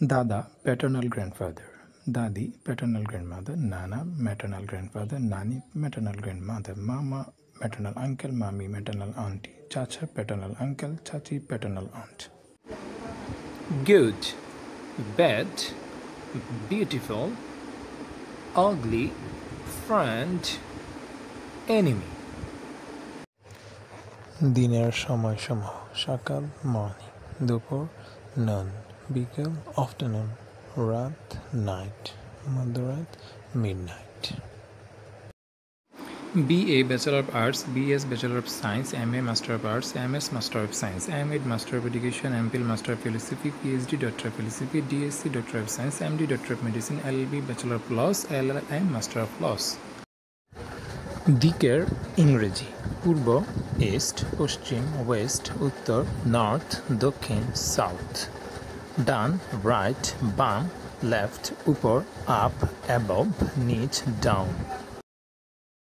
Dada, paternal grandfather. Dadi, paternal grandmother. Nana, maternal grandfather. Nani, maternal grandmother. Mama, maternal uncle. Mami, maternal auntie. Chacha, paternal uncle. Chachi, paternal aunt. Good, bad, beautiful, ugly, friend, enemy. দিনের সময়সমূহ সকাল morning, দুপুর নুন, বিকেল afternoon, রাত night, মধ্যরাত midnight. BA Bachelor of Arts, BS Bachelor of Science, MA Master of Arts, MS Master of Science, MAd Master of Education, MPhil Master of Philosophy, PhD Doctor of Philosophy, DSc Doctor of Science, MD Doctor of Medicine, LLB Bachelor of Laws, LLM Master of Laws. দিকের ইংরেজি পূর্ব, east, পশ্চিম, West, উত্তর, north, দক্ষিণ, south. ডান, right, বাম, left, উপর, up, above, নিচ, down.